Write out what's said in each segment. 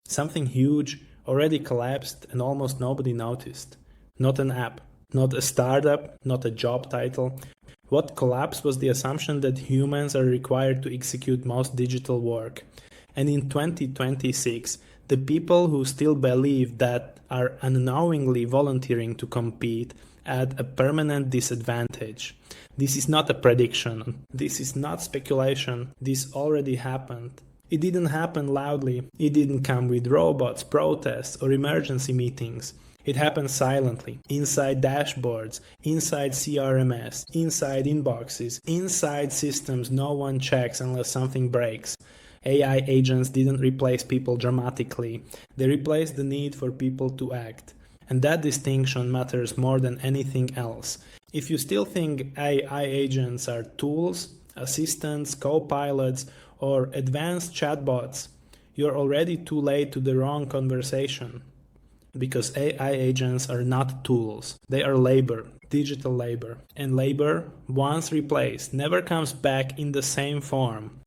Something huge already collapsed and almost nobody noticed. Not an app, not a startup, not a job title. What collapsed was the assumption that humans are required to execute most digital work. And in 2026, the people who still believe that are unknowingly volunteering to compete at a permanent disadvantage. This is not a prediction. This is not speculation. This already happened. It didn't happen loudly. It didn't come with robots, protests, or emergency meetings. It happened silently, inside dashboards, inside CRMs, inside inboxes, inside systems no one checks unless something breaks. AI agents didn't replace people dramatically. They replaced the need for people to act. And that distinction matters more than anything else. If you still think AI agents are tools, assistants, co-pilots, or advanced chatbots, you're already too late to the wrong conversation. Because AI agents are not tools. They are labor, digital labor. And labor, once replaced, never comes back in the same form.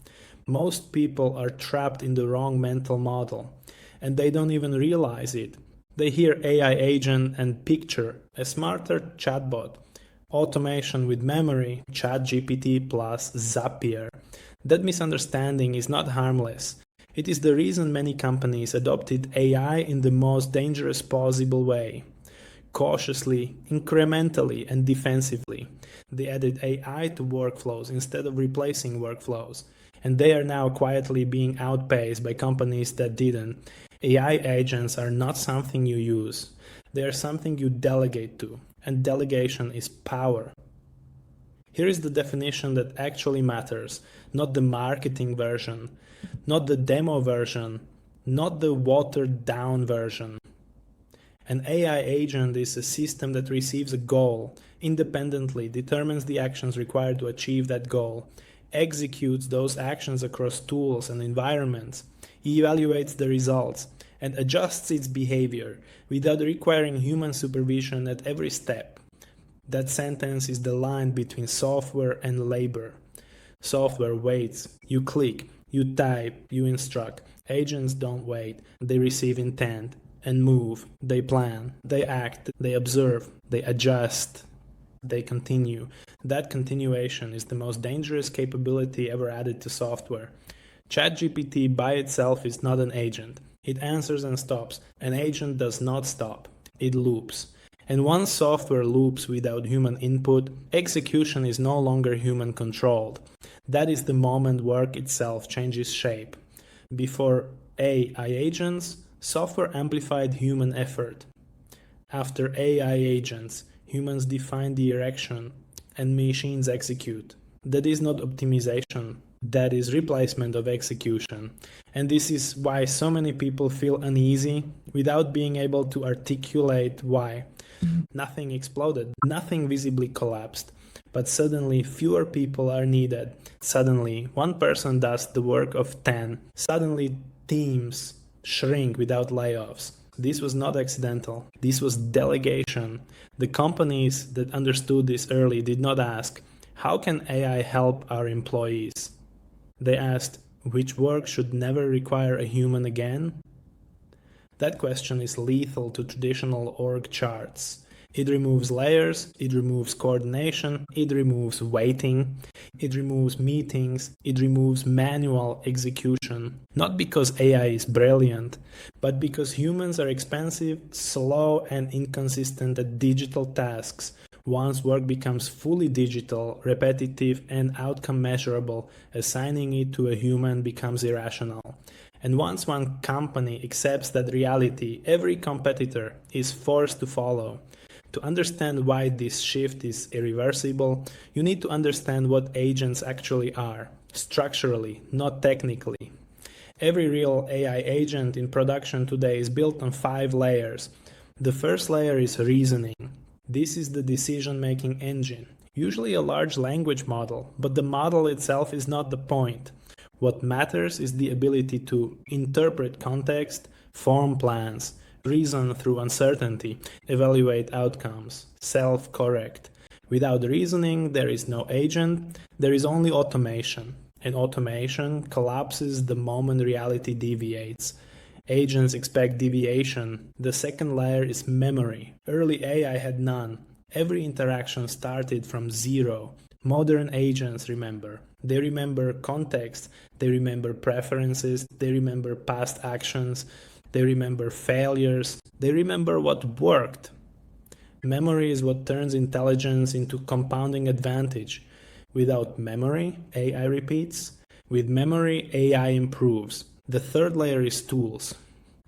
Most people are trapped in the wrong mental model, and they don't even realize it. They hear AI agent and picture a smarter chatbot, automation with memory, ChatGPT plus Zapier. That misunderstanding is not harmless. It is the reason many companies adopted AI in the most dangerous possible way. Cautiously, incrementally, and defensively. They added AI to workflows instead of replacing workflows. And they are now quietly being outpaced by companies that didn't. AI agents are not something you use. They are something you delegate to. And delegation is power. Here is the definition that actually matters, not the marketing version, not the demo version, not the watered down version. An AI agent is a system that receives a goal, independently determines the actions required to achieve that goal, executes those actions across tools and environments, evaluates the results, and adjusts its behavior without requiring human supervision at every step. That sentence is the line between software and labor. Software waits. You click, you type, you instruct. Agents don't wait. They receive intent and move. They plan, they act, they observe, they adjust, they continue. That continuation is the most dangerous capability ever added to software. ChatGPT by itself is not an agent. It answers and stops. An agent does not stop. It loops. And once software loops without human input, execution is no longer human controlled. That is the moment work itself changes shape. Before AI agents, software amplified human effort. After AI agents, humans define the direction and machines execute. That is not optimization. That is replacement of execution. And this is why so many people feel uneasy without being able to articulate why. Nothing exploded, nothing visibly collapsed, but suddenly fewer people are needed. Suddenly, one person does the work of 10. Suddenly, teams shrink without layoffs. This was not accidental. This was delegation. The companies that understood this early did not ask, how can AI help our employees? They asked, which work should never require a human again? That question is lethal to traditional org charts. It removes layers, it removes coordination, it removes waiting, it removes meetings, it removes manual execution. Not because AI is brilliant, but because humans are expensive, slow, and inconsistent at digital tasks. Once work becomes fully digital, repetitive, and outcome measurable, assigning it to a human becomes irrational. And once one company accepts that reality, every competitor is forced to follow. To understand why this shift is irreversible, you need to understand what agents actually are, structurally, not technically. Every real AI agent in production today is built on 5 layers. The first layer is reasoning. This is the decision-making engine, usually a large language model, but the model itself is not the point. What matters is the ability to interpret context, form plans, reason through uncertainty, evaluate outcomes, self-correct. Without reasoning, there is no agent, there is only automation. And automation collapses the moment reality deviates. Agents expect deviation. The second layer is memory. Early AI had none. Every interaction started from zero. Modern agents remember. They remember context, they remember preferences, they remember past actions, they remember failures, they remember what worked. Memory is what turns intelligence into compounding advantage. Without memory, AI repeats. With memory, AI improves. The third layer is tools.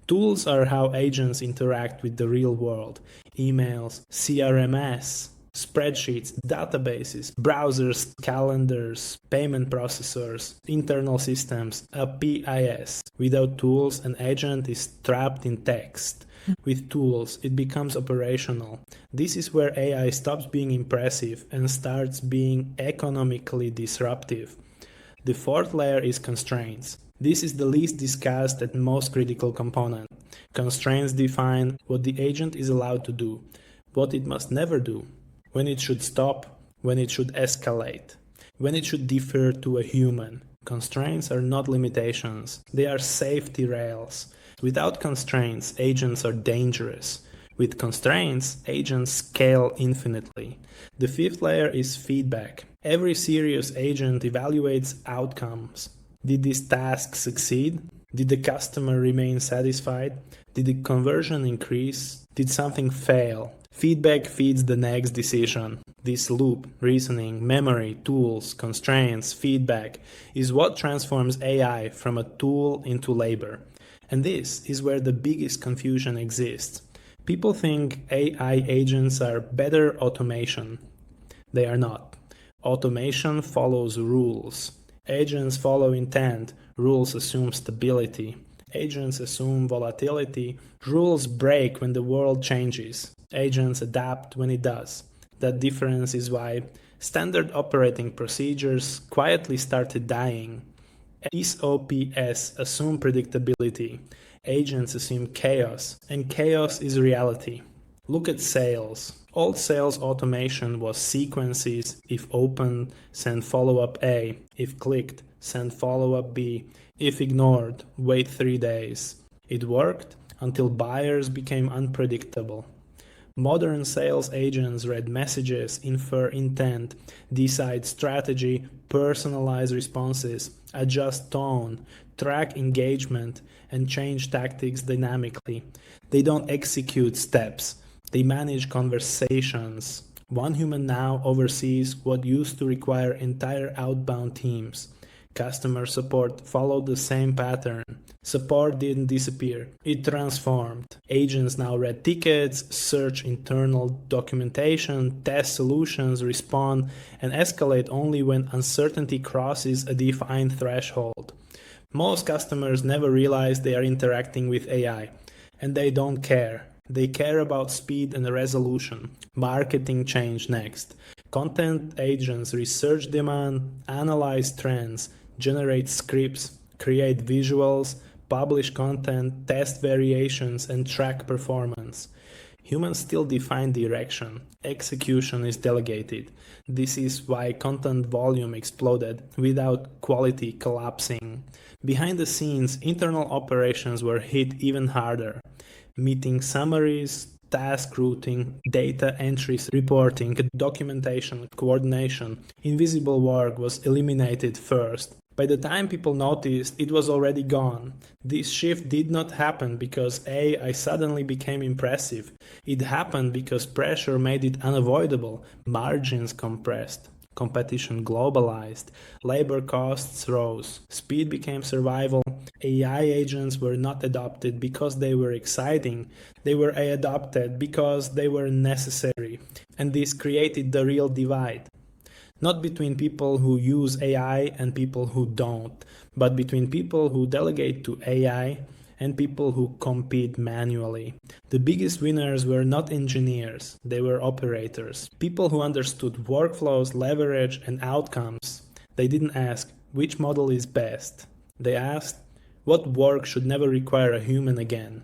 Tools are how agents interact with the real world. Emails, CRMs, spreadsheets, databases, browsers, calendars, payment processors, internal systems, a PIS. Without tools, an agent is trapped in text. With tools, it becomes operational. This is where AI stops being impressive and starts being economically disruptive. The fourth layer is constraints. This is the least discussed and most critical component. Constraints define what the agent is allowed to do, what it must never do, when it should stop, when it should escalate, when it should defer to a human. Constraints are not limitations, they are safety rails. Without constraints, agents are dangerous. With constraints, agents scale infinitely. The fifth layer is feedback. Every serious agent evaluates outcomes. Did this task succeed? Did the customer remain satisfied? Did the conversion increase? Did something fail? Feedback feeds the next decision. This loop, reasoning, memory, tools, constraints, feedback, is what transforms AI from a tool into labor. And this is where the biggest confusion exists. People think AI agents are better automation. They are not. Automation follows rules. Agents follow intent. Rules assume stability. Agents assume volatility. Rules break when the world changes. Agents adapt when it does. That difference is why standard operating procedures quietly started dying. SOPs assume predictability. Agents assume chaos, and chaos is reality. Look at sales. Old sales automation was sequences: if opened, send follow-up A, if clicked, send follow-up B, if ignored, wait 3 days. It worked until buyers became unpredictable. Modern sales agents read messages, infer intent, decide strategy, personalize responses, adjust tone, track engagement, and change tactics dynamically. They don't execute steps, they manage conversations. One human now oversees what used to require entire outbound teams. Customer support followed the same pattern. Support didn't disappear, it transformed. Agents now read tickets, search internal documentation, test solutions, respond, and escalate only when uncertainty crosses a defined threshold. Most customers never realize they are interacting with AI, and they don't care. They care about speed and resolution. Marketing change next. Content agents research demand, analyze trends, generate scripts, create visuals, publish content, test variations, and track performance. Humans still define direction. Execution is delegated. This is why content volume exploded without quality collapsing. Behind the scenes, internal operations were hit even harder. Meeting summaries, task routing, data entries, reporting, documentation, coordination, invisible work was eliminated first. By the time people noticed, it was already gone. This shift did not happen because AI suddenly became impressive. It happened because pressure made it unavoidable. Margins compressed. Competition globalized. Labor costs rose. Speed became survival. AI agents were not adopted because they were exciting. They were adopted because they were necessary. And this created the real divide. Not between people who use AI and people who don't, but between people who delegate to AI and people who compete manually. The biggest winners were not engineers, they were operators. People who understood workflows, leverage, and outcomes. They didn't ask, which model is best? They asked, what work should never require a human again?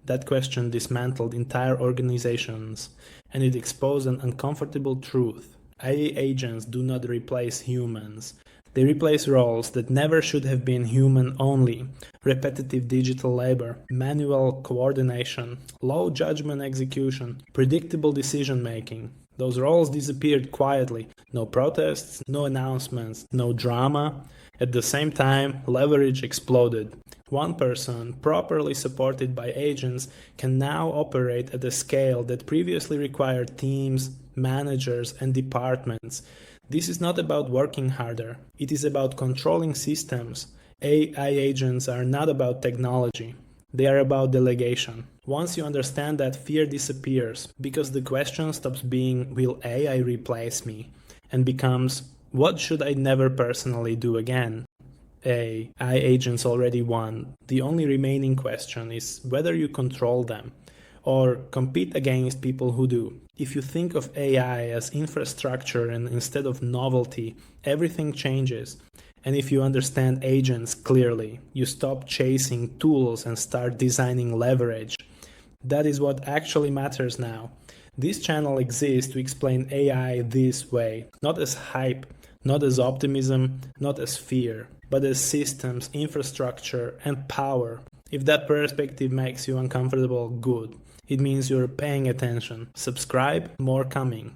That question dismantled entire organizations, and it exposed an uncomfortable truth. AI agents do not replace humans. They replace roles that never should have been human only: repetitive digital labor, manual coordination, low judgment execution, predictable decision making. Those roles disappeared quietly. No protests, no announcements, no drama. At the same time, leverage exploded. One person, properly supported by agents, can now operate at a scale that previously required teams, managers, and departments. This is not about working harder. It is about controlling systems. AI agents are not about technology. They are about delegation. Once you understand that, fear disappears, because the question stops being, will AI replace me? And becomes, what should I never personally do again? AI agents already won. The only remaining question is whether you control them or compete against people who do. If you think of AI as infrastructure and instead of novelty, everything changes. And if you understand agents clearly, you stop chasing tools and start designing leverage. That is what actually matters now. This channel exists to explain AI this way, not as hype, not as optimism, not as fear, but as systems, infrastructure, and power. If that perspective makes you uncomfortable, good. It means you're paying attention. Subscribe, more coming.